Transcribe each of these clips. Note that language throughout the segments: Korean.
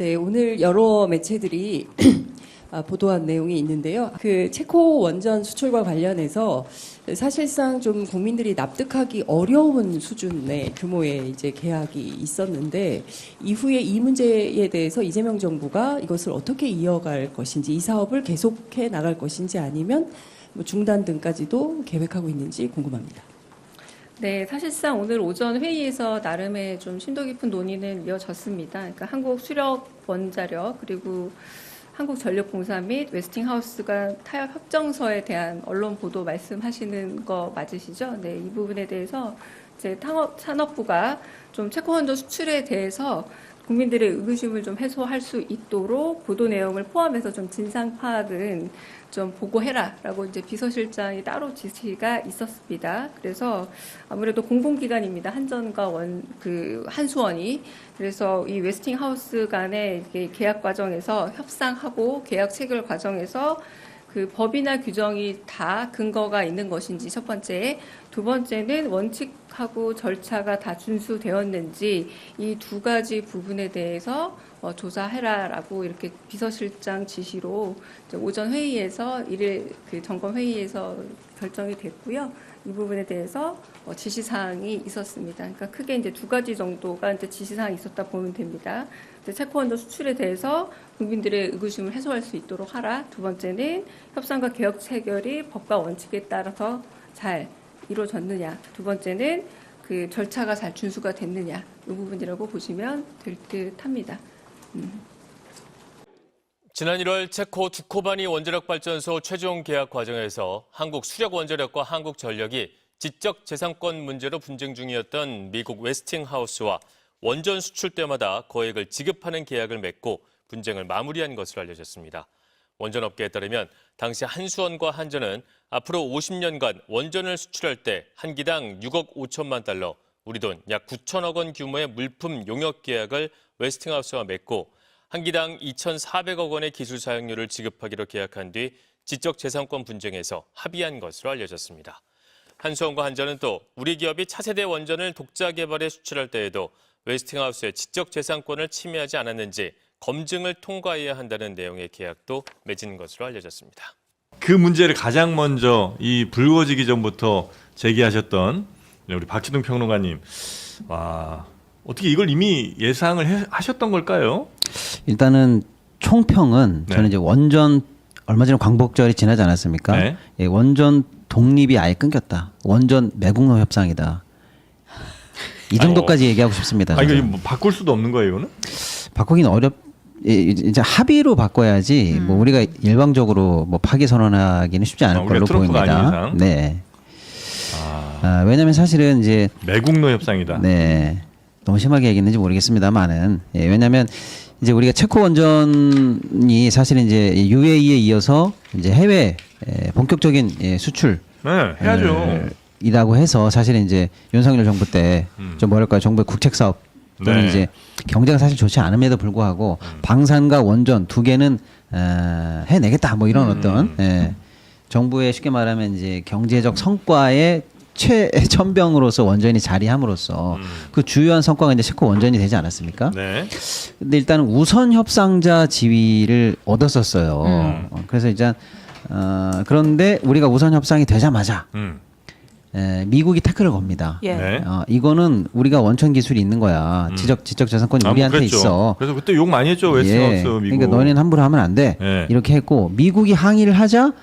네, 오늘 여러 매체들이 보도한 내용이 있는데요. 그 체코 원전 수출과 관련해서 사실상 좀 국민들이 납득하기 어려운 수준의 규모의 이제 계약이 있었는데 이후에 이 문제에 대해서 이재명 정부가 이것을 어떻게 이어갈 것인지, 이 사업을 계속해 나갈 것인지 아니면 뭐 중단 등까지도 계획하고 있는지 궁금합니다. 네, 사실상 오늘 오전 회의에서 나름의 좀 심도 깊은 논의는 이어졌습니다. 그러니까 한국수력원자력 그리고 한국전력공사 및 웨스팅하우스가 타협 협정서에 대한 언론 보도 말씀하시는 거 맞으시죠? 네, 이 부분에 대해서 이제 산업부가 좀 체코 원전 수출에 대해서 국민들의 의구심을 좀 해소할 수 있도록 보도 내용을 포함해서 좀 진상 파악은 좀 보고해라라고 이제 비서실장이 따로 지시가 있었습니다. 그래서 아무래도 공공기관입니다. 한전과 한수원이. 그래서 이 웨스팅하우스 간의 계약 과정에서 협상하고 계약 체결 과정에서 그 법이나 규정이 다 근거가 있는 것인지 첫 번째, 두 번째는 원칙하고 절차가 다 준수되었는지 이 두 가지 부분에 대해서 조사해라라고 이렇게 비서실장 지시로 오전 회의에서 일일 그 점검 회의에서 결정이 됐고요. 이 부분에 대해서 지시사항이 있었습니다. 그러니까 크게 이제 두 가지 정도가 이제 지시사항이 있었다 보면 됩니다. 체코 원전 수출에 대해서 국민들의 의구심을 해소할 수 있도록 하라. 두 번째는 협상과 개혁 체결이 법과 원칙에 따라서 잘 이루어졌느냐. 두 번째는 그 절차가 잘 준수가 됐느냐. 이 부분이라고 보시면 될 듯합니다. 지난 1월 체코 두코바니 원자력발전소 최종 계약 과정에서 한국수력원자력과 한국전력이 지적재산권 문제로 분쟁 중이었던 미국 웨스팅하우스와 원전 수출 때마다 거액을 지급하는 계약을 맺고 분쟁을 마무리한 것으로 알려졌습니다. 원전업계에 따르면 당시 한수원과 한전은 앞으로 50년간 원전을 수출할 때 한 기당 6억 5천만 달러, 우리 돈 약 9천억 원 규모의 물품 용역 계약을 웨스팅하우스와 맺고 한 기당 2,400억 원의 기술 사용료를 지급하기로 계약한 뒤 지적재산권 분쟁에서 합의한 것으로 알려졌습니다. 한수원과 한전은 또 우리 기업이 차세대 원전을 독자 개발해 수출할 때에도 웨스팅하우스의 지적재산권을 침해하지 않았는지 검증을 통과해야 한다는 내용의 계약도 맺은 것으로 알려졌습니다. 그 문제를 가장 먼저 이 불거지기 전부터 제기하셨던 우리 박지동 평론가님, 와, 어떻게 이걸 이미 예상을 하셨던 걸까요? 일단은 총평은 네. 저는 이제 원전 얼마 전에 광복절이 지나지 않았습니까? 네. 예, 원전 독립이 아예 끊겼다. 원전 매국노 협상이다. 이 정도까지 얘기하고 싶습니다. 아, 이거 뭐 바꿀 수도 없는 거예요, 이거는? 바꾸기는 이제 합의로 바꿔야지 뭐 우리가 일방적으로 뭐 파기 선언하기는 쉽지 않을 걸로 보입니다. 네. 왜냐하면 사실은 이제 매국노 협상이다. 네. 너무 심하게 얘기했는지 모르겠습니다만은 왜냐하면 이제 우리가 체코 원전이 사실은 이제 UAE에 이어서 이제 해외 본격적인 수출 네, 해야죠. 이라고 해서 사실은 이제 윤석열 정부 때 좀 뭐랄까 정부의 국책 사업 또는 네. 이제 경제가 사실 좋지 않음에도 불구하고 방산과 원전 두 개는 해내겠다 뭐 이런 어떤 정부의 쉽게 말하면 이제 경제적 성과의 최첨병으로서 원전이 자리함으로써 그 주요한 성과가 이제 체코 원전이 되지 않았습니까? 네. 근데 일단 우선 협상자 지위를 얻었었어요. 그래서 일단 그런데 우리가 우선 협상이 되자마자 미국이 태클을 겁니다. 예. 네. 이거는 우리가 원천 기술이 있는 거야. 지적재산권이 우리한테 그랬죠. 있어. 그래서 그때 욕 많이 했죠, 웨스팅하우스 미국. 그러니까 너희는 함부로 하면 안 돼. 예. 이렇게 했고 미국이 항의를 하자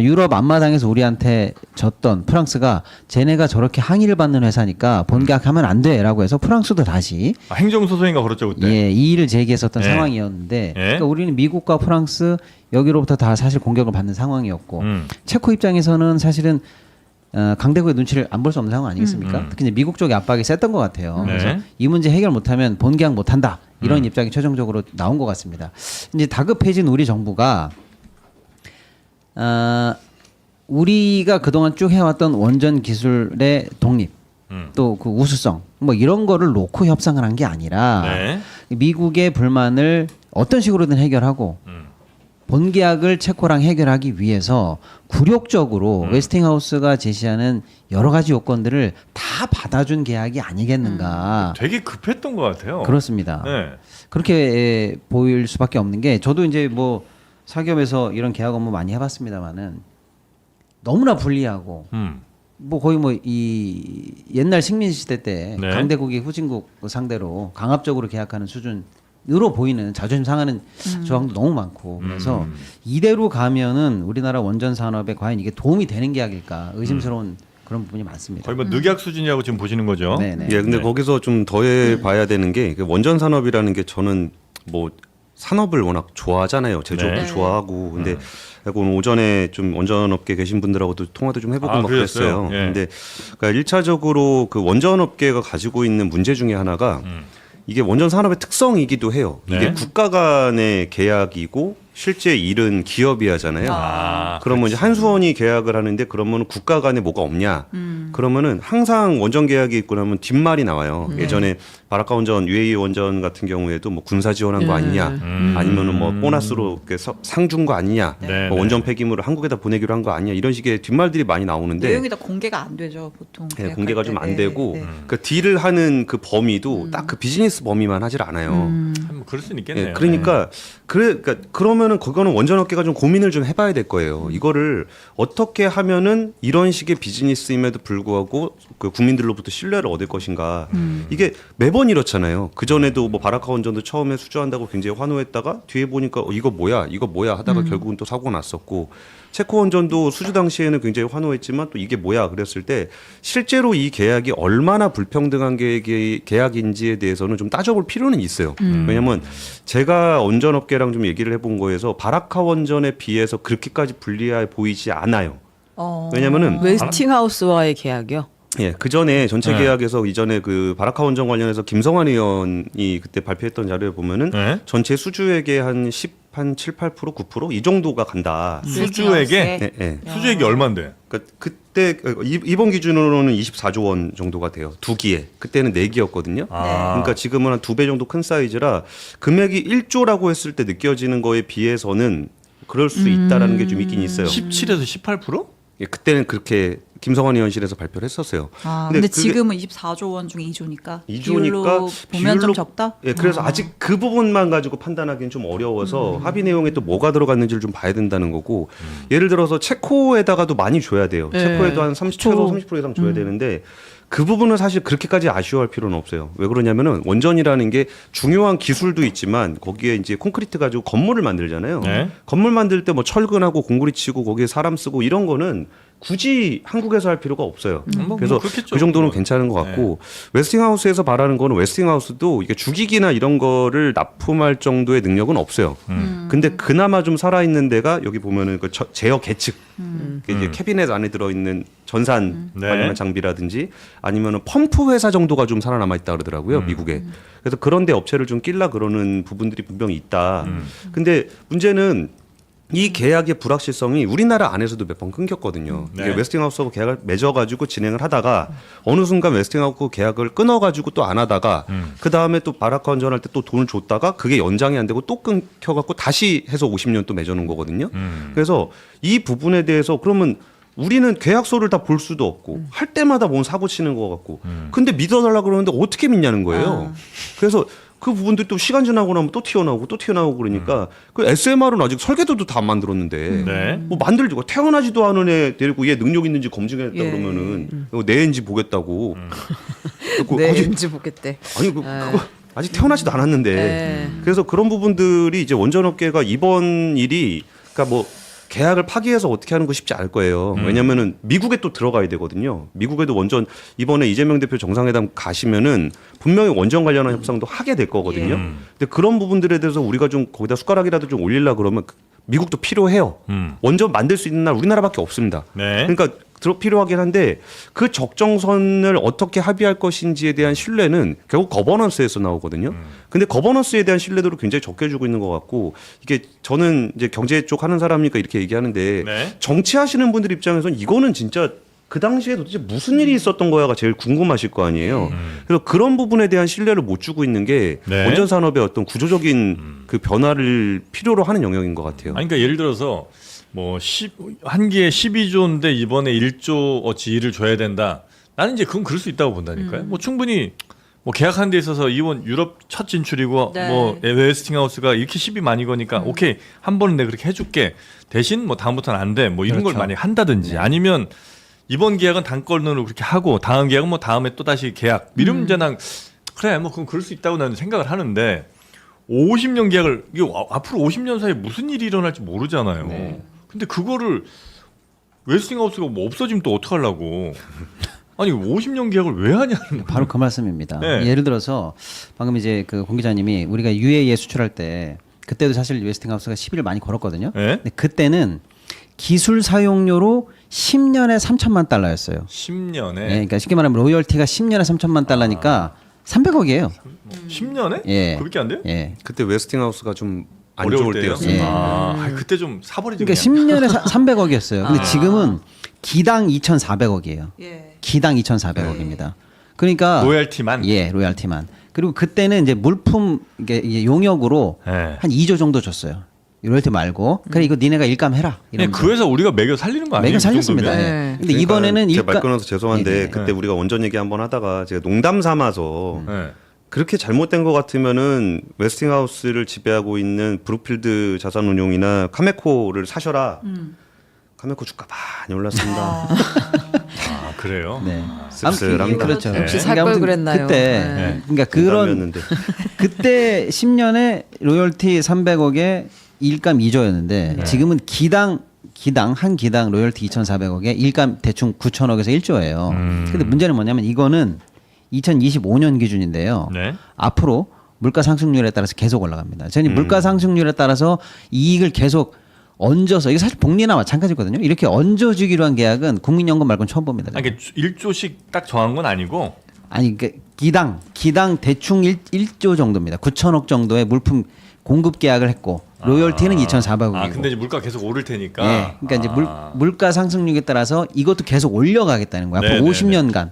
유럽 앞마당에서 우리한테 졌던 프랑스가 쟤네가 저렇게 항의를 받는 회사니까 본계약하면 안 돼라고 해서 프랑스도 다시 행정소송인가 그렇죠 그때. 이의를 제기했었던 예. 상황이었는데 예. 그러니까 우리는 미국과 프랑스 여기로부터 다 사실 공격을 받는 상황이었고 체코 입장에서는 사실은 강대국의 눈치를 안 볼 수 없는 상황 아니겠습니까? 특히 이제 미국 쪽의 압박이 셌던 것 같아요. 네. 그래서 이 문제 해결 못하면 본계약 못한다 이런 입장이 최종적으로 나온 것 같습니다. 이제 다급해진 우리 정부가 우리가 그동안 쭉 해왔던 원전 기술의 독립 또 그 우수성 뭐 이런 거를 놓고 협상을 한 게 아니라 네. 미국의 불만을 어떤 식으로든 해결하고 본 계약을 체코랑 해결하기 위해서 굴욕적으로 웨스팅하우스가 제시하는 여러 가지 요건들을 다 받아준 계약이 아니겠는가. 되게 급했던 것 같아요. 그렇습니다. 네. 그렇게 보일 수밖에 없는 게 저도 이제 뭐 사기업에서 이런 계약 업무 많이 해봤습니다만은 너무나 불리하고 뭐 거의 뭐 이 옛날 식민 시대 때 네. 강대국이 후진국 상대로 강압적으로 계약하는 수준으로 보이는 자존심 상하는 조항도 너무 많고 그래서 이대로 가면은 우리나라 원전 산업에 과연 이게 도움이 되는 계약일까 의심스러운 그런 부분이 많습니다. 거의 뭐 늑약 수준이라고 지금 보시는 거죠. 네네. 예, 근데 네. 거기서 좀 더해 봐야 되는 게 원전 산업이라는 게 저는 뭐 산업을 워낙 좋아하잖아요. 제조업도 네. 좋아하고. 근데 오늘 오전에 좀 원전업계 계신 분들하고도 통화도 좀 해보고 막 그랬어요? 그랬어요. 예. 근데 그러니까 1차적으로 그 원전업계가 가지고 있는 문제 중에 하나가 이게 원전 산업의 특성이기도 해요. 네. 이게 국가 간의 계약이고 실제 일은 기업이 하잖아요. 그러면 이제 한수원이 계약을 하는데 그러면 국가 간에 뭐가 없냐? 그러면은 항상 원전 계약이 있고 나면 뒷말이 나와요. 예전에 바라카 원전, UAE 원전 같은 경우에도 뭐 군사 지원한 거 아니냐? 아니면은 뭐 보너스로 이렇게 상 준 거 아니냐? 네, 뭐 네. 원전 폐기물을 한국에다 보내기로 한 거 아니냐? 이런 식의 뒷말들이 많이 나오는데 내용이 다 공개가 안 되죠 보통. 네, 계약할 공개가 때. 좀 안 네, 되고 네. 그 딜을 하는 그 범위도 딱 그 비즈니스 범위만 하질 않아요. 뭐 그럴 수는 있겠네요. 예, 그러니까 그러니까 그러면은 그거는 원전업계가 좀 고민을 좀 해봐야 될 거예요. 이거를 어떻게 하면은 이런 식의 비즈니스임에도 불구하고 그 국민들로부터 신뢰를 얻을 것인가. 이게 매번 이렇잖아요. 그 전에도 뭐 바라카 원전도 처음에 수주한다고 굉장히 환호했다가 뒤에 보니까 이거 뭐야 하다가 결국은 또 사고가 났었고. 체코 원전도 수주 당시에는 굉장히 환호했지만 또 이게 뭐야 그랬을 때 실제로 이 계약이 얼마나 불평등한 계약인지에 대해서는 좀 따져볼 필요는 있어요. 왜냐하면 제가 원전업계랑 좀 얘기를 해본 거에서 바라카 원전에 비해서 그렇게까지 불리해 보이지 않아요. 왜냐면은 웨스팅하우스와의 계약이요. 예, 그 전에 전체 네. 계약에서 이전에 그 바라카 원전 관련해서 김성환 의원이 그때 발표했던 자료에 보면은 네. 전체 수주액의 한 7, 8%, 9%이 정도가 간다. 수주액에 예, 예. 수주액이 얼마인데? 그러니까 그때 이번 기준으로는 24조 원 정도가 돼요. 두 기에. 그때는 네 기였거든요. 그러니까 지금은 한 2배 정도 큰 사이즈라 금액이 1조라고 했을 때 느껴지는 거에 비해서는 그럴 수 있다라는 게 좀 있긴 있어요. 17에서 18%? 예, 그때는 그렇게 김성환 의원실에서 발표를 했었어요. 근데 그게 지금은 24조 원 중에 2조니까 2조니까 비율로 보면 좀 적다. 예, 그래서 아직 그 부분만 가지고 판단하기는 좀 어려워서 합의 내용에 또 뭐가 들어갔는지를 좀 봐야 된다는 거고 예를 들어서 체코에다가도 많이 줘야 돼요. 네. 체코에도 한 30% 이상 줘야 되는데 그 부분은 사실 그렇게까지 아쉬워할 필요는 없어요. 왜 그러냐면은 원전이라는 게 중요한 기술도 있지만 거기에 이제 콘크리트 가지고 건물을 만들잖아요. 네. 건물 만들 때 뭐 철근하고 공구리 치고 거기에 사람 쓰고 이런 거는 굳이 한국에서 할 필요가 없어요. 그래서 그렇겠죠. 그 정도는 그건. 괜찮은 것 같고 웨스팅하우스에서 바라는 거는 웨스팅하우스도 이게 주기기나 이런 거를 납품할 정도의 능력은 없어요. 근데 그나마 좀 살아있는 데가 여기 보면은 그 제어 계측 이제 캐비넷 안에 들어있는 전산 네. 관련한 장비라든지 아니면은 펌프 회사 정도가 좀 살아남아 있다 그러더라고요 미국에. 그래서 그런데 업체를 좀 끼려 그러는 부분들이 분명히 있다. 근데 문제는 이 계약의 불확실성이 우리나라 안에서도 몇 번 끊겼거든요. 네. 이게 웨스팅하우스하고 계약을 맺어가지고 진행을 하다가 어느 순간 웨스팅하우스 계약을 끊어가지고 또 안 하다가 그 다음에 또 바라카 원전할 때 또 돈을 줬다가 그게 연장이 안 되고 또 끊겨갖고 다시 해서 50년 또 맺어놓은 거거든요. 그래서 이 부분에 대해서 그러면 우리는 계약서를 다 볼 수도 없고 할 때마다 뭔 사고 치는 것 같고 근데 믿어달라 그러는데 어떻게 믿냐는 거예요. 그래서 그 부분들이 또 시간 지나고 나면 또 튀어나오고 그러니까 그 SMR은 아직 설계도도 다 안 만들었는데 네. 뭐 만들고 태어나지도 않은 애 데리고 얘 능력 있는지 검증했다 예. 그러면은 이거 내 애인지 보겠다고. 그거 네, 아직 왠지 보겠대. 아니 그거 아직 태어나지도 않았는데 네. 그래서 그런 부분들이 이제 원전업계가 이번 일이 그러니까 뭐 계약을 파기해서 어떻게 하는 거 쉽지 않을 거예요. 왜냐면은 미국에 또 들어가야 되거든요. 미국에도 원전 이번에 이재명 대표 정상회담 가시면은 분명히 원전 관련한 협상도 하게 될 거거든요. 근데 그런 부분들에 대해서 우리가 좀 거기다 숟가락이라도 좀 올리려 그러면 미국도 필요해요. 원전 만들 수 있는 나라 우리나라밖에 없습니다. 네. 그러니까 필요하긴 한데 그 적정선을 어떻게 합의할 것인지에 대한 신뢰는 결국 거버넌스에서 나오거든요. 근데 거버넌스에 대한 신뢰도를 굉장히 적게 주고 있는 것 같고 이게 저는 이제 경제 쪽 하는 사람이니까 이렇게 얘기하는데 네. 정치하시는 분들 입장에서는 이거는 진짜 그 당시에 도대체 무슨 일이 있었던 거야가 제일 궁금하실 거 아니에요. 그래서 그런 부분에 대한 신뢰를 못 주고 있는 게 네. 원전 산업의 어떤 구조적인 그 변화를 필요로 하는 영역인 것 같아요. 아니, 그러니까 예를 들어서 뭐 한 기에 12조인데 이번에 1조 어치 일을 줘야 된다. 나는 이제 그건 그럴 수 있다고 본다니까요. 뭐 충분히 뭐 계약하는 데 있어서 이번 유럽 첫 진출이고 네. 뭐 웨스팅하우스가 이렇게 시비 많이 거니까 오케이 한 번은 내가 그렇게 해줄게. 대신 뭐 다음부터는 안 돼. 뭐 이런 걸 그렇죠. 만약 한다든지 아니면 이번 계약은 단건으로 그렇게 하고 다음 계약은 뭐 다음에 또 다시 계약. 이러면 이제 난 그래 뭐 그럼 그럴 수 있다고 나는 생각을 하는데 50년 계약을 이거 앞으로 50년 사이에 무슨 일이 일어날지 모르잖아요. 네. 근데 그거를 웨스팅하우스가 뭐 없어지면 또 어떡하려고. 아니 50년 계약을 왜 하냐는 바로 그 말씀입니다. 네. 예를 들어서 방금 이제 그 공 기자님이 우리가 UAE에 수출할 때 그때도 사실 웨스팅하우스가 시비를 많이 걸었거든요. 네? 근데 그때는 기술 사용료로 10년에 3천만 달러였어요. 10년에 예, 그러니까 쉽게 말하면 로열티가 10년에 3천만 달러니까 300억이에요. 10년에? 예. 그밖에 안 돼요? 예. 그때 웨스팅하우스가 좀 안 어려울 좋을 때요? 때였어요. 예. 아, 그때 좀 사버리죠. 그러니까 그냥. 10년에 300억이었어요. 근데 지금은 기당 2,400억이에요. 예. 기당 2,400억입니다. 그러니까 로얄티만. 예, 로얄티만. 그리고 그때는 이제 물품 이게 용역으로 예. 한 2조 정도 줬어요. 로열티 말고. 그래 이거 니네가 일감해라. 그냥 이러면서. 그 회사 우리가 매겨 살리는 거 아니에요? 매겨 그 살렸습니다. 정도면? 예. 근데 이번에는 제가 말 일감 끊어서 죄송한데 네, 네. 그때 우리가 원전 얘기 한번 하다가 제가 농담 삼아서 네. 그렇게 잘못된 것 같으면은 웨스팅하우스를 지배하고 있는 브룩필드 자산운용이나 카메코를 사셔라. 카메코 주가 많이 올랐습니다. 아, 그래요? 네. 씁쓸합니다. 그렇죠. 네. 혹시 살 걸 아무튼 그랬나요? 그때 네. 그러니까 그런 농담이었는데. 그때 10년에 로열티 300억에 일감 2조였는데 지금은 기당 한 기당 로열티 2,400억에 일감 대충 9천억에서 1조예요. 근데 문제는 뭐냐면 이거는 2025년 기준인데요. 네. 앞으로 물가 상승률에 따라서 계속 올라갑니다. 저는 물가 상승률에 따라서 이익을 계속 얹어서 이게 사실 복리나 마찬가지거든요. 이렇게 얹어주기로 한 계약은 국민연금 말고는 처음 봅니다. 아, 이게 1조씩 딱 정한 건 아니고 아니 그 기당 대충 1조 정도입니다. 9천억 정도의 물품 공급 계약을 했고 로열티는 2,400억이고. 아, 근데 이제 물가 계속 오를 테니까. 예. 그러니까 이제 물가 상승률에 따라서 이것도 계속 올려가겠다는 거야. 앞으로 네, 네, 50년간.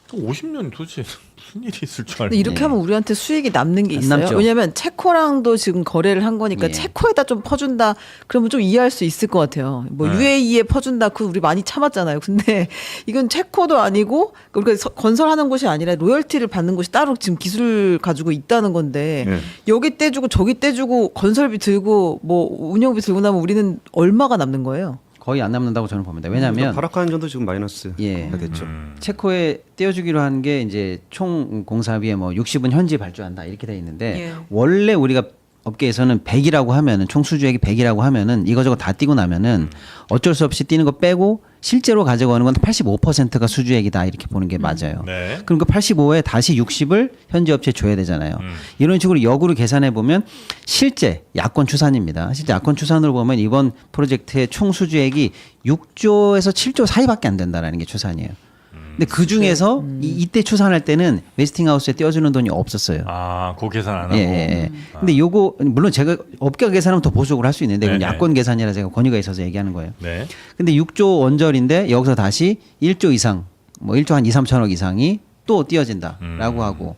또 50년 도대체 무슨 일이 있을 줄 근데 알고. 이렇게 하면 우리한테 수익이 남는 게 안 있어요. 남죠. 왜냐하면 체코랑도 지금 거래를 한 거니까 예. 체코에다 좀 퍼준다. 그러면 좀 이해할 수 있을 것 같아요. 뭐 네. UAE에 퍼준다. 그 우리 많이 참았잖아요. 근데 이건 체코도 아니고 그러니까 건설하는 곳이 아니라 로열티를 받는 곳이 따로 지금 기술 가지고 있다는 건데 예. 여기 떼주고 저기 떼주고 건설비 들고 뭐 운영비 들고 나면 우리는 얼마가 남는 거예요? 거의 안 남는다고 저는 봅니다. 왜냐하면 파라카인전도 지금 마이너스가 예. 됐죠. 체코에 떼어주기로 한 게 이제 총 공사비의 뭐 60은 현지 발주한다 이렇게 돼 있는데 예. 원래 우리가 업계에서는 100이라고 하면은 총 수주액이 100이라고 하면은 이거저거 다 띄고 나면은 어쩔 수 없이 뛰는 거 빼고 실제로 가져가는 건 85%가 수주액이다 이렇게 보는 게 맞아요. 네. 그럼 그 85에 다시 60을 현지 업체에 줘야 되잖아요. 이런 식으로 역으로 계산해 보면 실제 야권 추산입니다. 실제 야권 추산으로 보면 이번 프로젝트의 총 수주액이 6조에서 7조 사이밖에 안 된다라는 게 추산이에요. 근데 그 중에서 이때 추산할 때는 웨스팅하우스에 떼어주는 돈이 없었어요. 아, 그 계산 안 하고. 예, 예, 예. 근데 요거 물론 제가 업계가 계산하면 더 보수적으로 할 수 있는데 이건 네네. 야권 계산이라 제가 권위가 있어서 얘기하는 거예요. 네. 근데 6조 원절인데 여기서 다시 1조 이상, 뭐 1조 한 2, 3천억 이상이 또 띄어진다라고 하고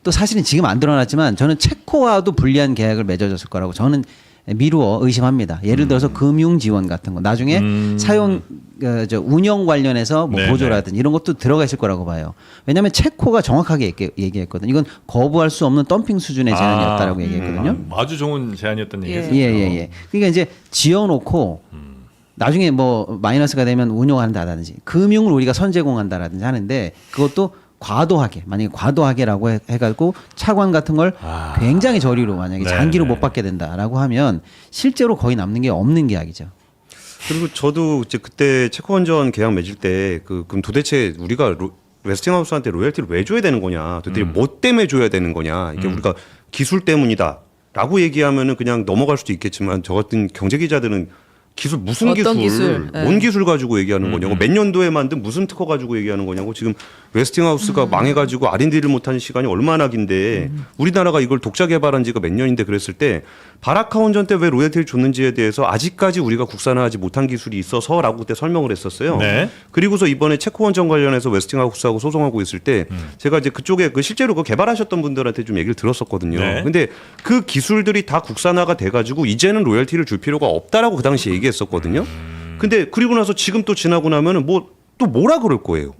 또 사실은 지금 안 드러났지만 저는 체코와도 불리한 계약을 맺어졌을 거라고 저는 미루어 의심합니다. 예를 들어서 금융 지원 같은 거 나중에 사용 운영 관련해서 뭐 네네. 보조라든지 이런 것도 들어가 있을 거라고 봐요. 왜냐하면 체코가 정확하게 얘기했거든요. 이건 거부할 수 없는 덤핑 수준의 제안이었다라고 얘기했거든요. 아주 좋은 제안이었던 얘기였어요. 예. 그러니까 이제 지어놓고 나중에 뭐 마이너스가 되면 운용한다든지 금융을 우리가 선제공한다라든지 하는데 그것도 만약에 과도하게라고 해가지고 차관 같은 걸 굉장히 저리로 만약에 네, 장기로 네. 못 받게 된다라고 하면 실제로 거의 남는 게 없는 계약이죠. 그리고 저도 이제 그때 체코원전 계약 맺을 때 그럼 도대체 우리가 웨스팅하우스한테 로열티를 왜 줘야 되는 거냐, 도대체 뭐 때문에 줘야 되는 거냐, 이게 우리가 기술 때문이다라고 얘기하면은 그냥 넘어갈 수도 있겠지만 저 같은 경제 기자들은 기술 무슨 어떤 기술, 기술? 뭔 기술 가지고 얘기하는 거냐고, 몇 년도에 만든 무슨 특허 가지고 얘기하는 거냐고, 지금 웨스팅하우스가 망해가지고 R&D를 못하는 시간이 얼마나 긴데 우리나라가 이걸 독자 개발한 지가 몇 년인데 그랬을 때 바라카 원전 때 왜 로열티를 줬는지에 대해서 아직까지 우리가 국산화하지 못한 기술이 있어서라고 그때 설명을 했었어요. 네. 그리고서 이번에 체코 원전 관련해서 웨스팅하우스하고 소송하고 있을 때 제가 이제 그쪽에 그 실제로 그 개발하셨던 분들한테 좀 얘기를 들었었거든요. 네. 근데 그 기술들이 다 국산화가 돼가지고 이제는 로열티를 줄 필요가 없다라고 그 당시에 얘기했었거든요. 근데 그리고 나서 지금 또 지나고 나면은 뭐 또 뭐라 그럴 거예요.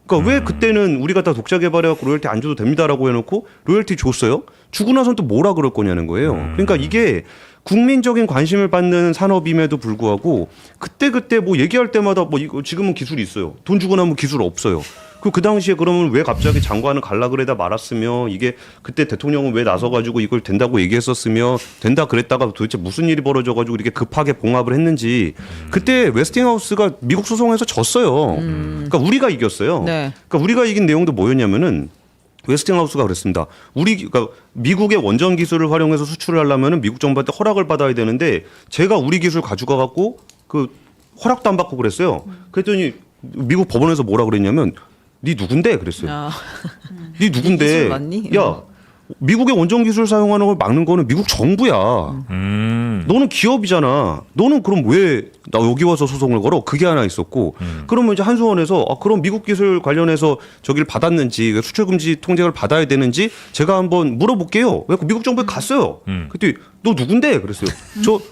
그러니까 왜 그때는 우리가 다 독자 개발해갖고 로열티 안 줘도 됩니다라고 해놓고 로열티 줬어요? 주고 나선 또 뭐라 그럴 거냐는 거예요. 그러니까 이게 국민적인 관심을 받는 산업임에도 불구하고 그때 뭐 얘기할 때마다 뭐 이거 지금은 기술이 있어요. 돈 주고 나면 기술 없어요. 그 당시에 그러면 왜 갑자기 장관은 갈라 그래다 말았으며 이게 그때 대통령은 왜 나서가지고 이걸 된다고 얘기했었으며 된다 그랬다가 도대체 무슨 일이 벌어져가지고 이렇게 급하게 봉합을 했는지 그때 웨스팅하우스가 미국 소송에서 졌어요. 그러니까 우리가 이겼어요. 네. 그러니까 우리가 이긴 내용도 뭐였냐면은 웨스팅하우스가 그랬습니다. 그러니까 미국의 원전 기술을 활용해서 수출을 하려면은 미국 정부한테 허락을 받아야 되는데 제가 우리 기술 가져가 갖고 그 허락도 안 받고 그랬어요. 그랬더니 미국 법원에서 뭐라 그랬냐면 네 누군데 그랬어요. 아. 네 이 누군데? 기술 맞니? 야 미국의 원전 기술 사용하는 걸 막는 거는 미국 정부야. 너는 기업이잖아. 너는 그럼 왜 나 여기 와서 소송을 걸어? 그게 하나 있었고. 그러면 이제 한수원에서 그럼 미국 기술 관련해서 저기를 받았는지 수출 금지 통제를 받아야 되는지 제가 한번 물어볼게요. 왜 미국 정부에 갔어요. 그때 너 누군데? 그랬어요.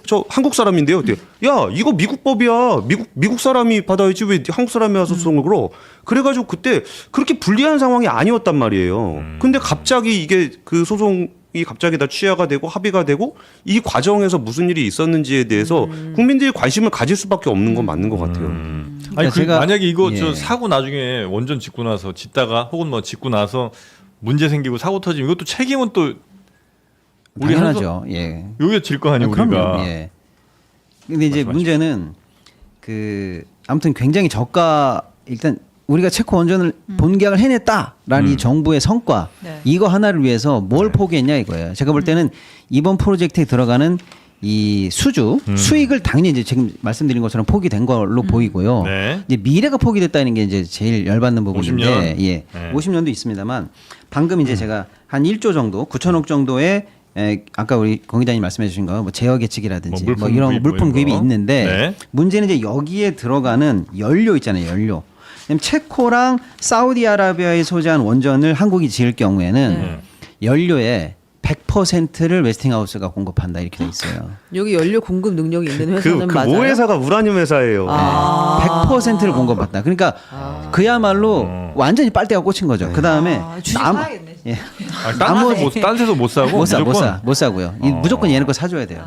저 한국 사람인데요. 그때 야 이거 미국 법이야. 미국 사람이 받아야지 왜 한국 사람이 와서 소송을 걸어? 그래가지고 그때 그렇게 불리한 상황이 아니었단 말이에요. 근데 갑자기 이게 그 소송이 갑자기 다 취하가 되고 합의가 되고 이 과정에서 무슨 일이 있었는지에 대해서 국민들이 관심을 가질 수밖에 없는 건 맞는 것 같아요. 아니 제가- 만약에 이거 예. 저 사고 나중에 원전 짓고 나서 짓다가 혹은 뭐 짓고 나서 문제 생기고 사고 터지면 이것도 책임은 또 우리 당연하죠. 예. 여기가 질 거 아니에요 그럼요. 우리가. 예. 근데 이제 말씀하십시오. 문제는 그 아무튼 굉장히 저가 일단 우리가 체코 원전을 본계약을 해냈다라는 이 정부의 성과 네. 이거 하나를 위해서 뭘 포기했냐 이거예요. 제가 볼 때는 이번 프로젝트에 들어가는 이 수익을 당연히 이제 지금 말씀드린 것처럼 포기된 걸로 보이고요. 네. 이제 미래가 포기됐다는 게 이제 제일 열받는 부분인데 50년? 예. 네. 50년도 있습니다만 방금 이제 제가 한 1조 정도 9천억 정도의 아까 우리 공 기자님 말씀해 주신 거 뭐 제어 계측이라든지 뭐 뭐 물품 이런 구입 물품 뭐 구입이 이런 거. 있는데 네. 문제는 이제 여기에 들어가는 연료 있잖아요. 연료. 왜냐면 체코랑 사우디아라비아에 소재한 원전을 한국이 지을 경우에는 연료의 100%를 웨스팅하우스가 공급한다 이렇게 돼 있어요. 여기 연료 공급 능력이 있는 회사는 그 맞아요. 모 회사가 우라늄 회사예요. 100%를 공급한다. 그러니까 그야말로 완전히 빨대가 꽂힌 거죠. 그 다음에 주식사야겠네. 예. 딴 데서 못 사고 못 사고요. 무조건 얘네 거 사줘야 돼요.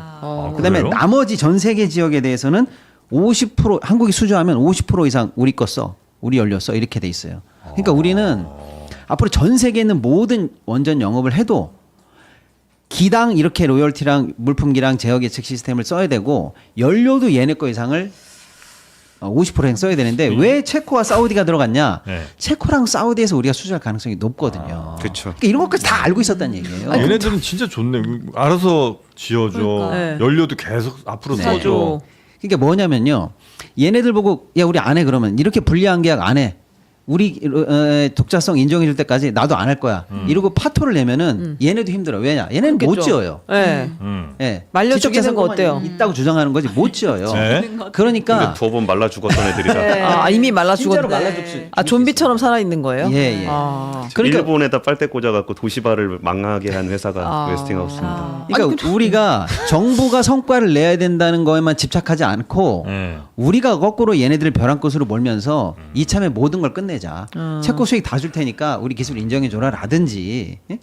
그다음에 그래요? 나머지 전 세계 지역에 대해서는 50% 한국이 수주하면 50% 이상 우리 거 써, 우리 연료 써 이렇게 돼 있어요. 그러니까 우리는 앞으로 전 세계에 있는 모든 원전 영업을 해도 기당 이렇게 로열티랑 물품기랑 제어 계측 시스템을 써야 되고 연료도 얘네 거 이상을 50% 써야 되는데 왜 체코와 사우디가 들어갔냐? 네. 체코랑 사우디에서 우리가 수주할 가능성이 높거든요. 그렇죠. 그러니까 이런 것까지 다 알고 있었다는 얘기예요. 얘네들은 진짜 좋네. 알아서 지어줘. 그러니까. 네. 연료도 계속 앞으로 네. 써줘. 그러니까 뭐냐면요. 얘네들 보고 야 우리 안 해 그러면 이렇게 불리한 계약 안 해. 우리 독자성 인정해 줄 때까지 나도 안 할 거야. 이러고 파토를 내면은 얘네도 힘들어. 왜냐? 얘네는 못 그렇겠죠. 지어요. 네. 예. 말려주기는 거 어때요? 있다고 주장하는 거지 못 지어요. 네. 그러니까 근데 두어 번 말라 죽었던 애들이다. 아 이미 말라 진짜로 죽었네. 말라 죽 아 좀비처럼 살아 있는 거예요? 예, 예. 아. 그러니까 일본에다 빨대 꽂아갖고 도시바를 망하게 한 회사가 웨스팅하우스입니다. 그러니까 우리가 정부가 성과를 내야 된다는 거에만 집착하지 않고 우리가 거꾸로 얘네들을 벼랑 끝으로 몰면서 이참에 모든 걸 끝내자. 체코 수익 다 줄 테니까 우리 기술 인정해 줘라라든지 예?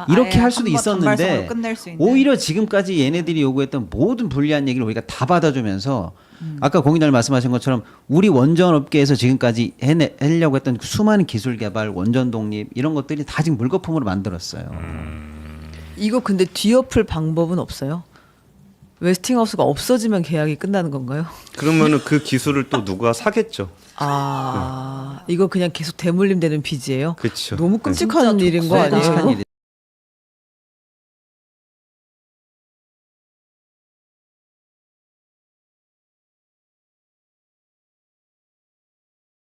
이렇게 할 수도 있었는데 끝낼 수 있는. 오히려 지금까지 얘네들이 요구했던 모든 불리한 얘기를 우리가 다 받아주면서 아까 공인님 말씀하신 것처럼 우리 원전 업계에서 지금까지 하려고 했던 그 수많은 기술 개발, 원전 독립 이런 것들이 다 지금 물거품으로 만들었어요. 이거 근데 뒤엎을 방법은 없어요? 웨스팅하우스가 없어지면 계약이 끝나는 건가요? 그러면은 그 기술을 또 누가 사겠죠. 아 이거 그냥 계속 대물림 되는 빚이에요? 그렇죠. 너무 끔찍한 일인 거 끔찍한 아니에요? 일이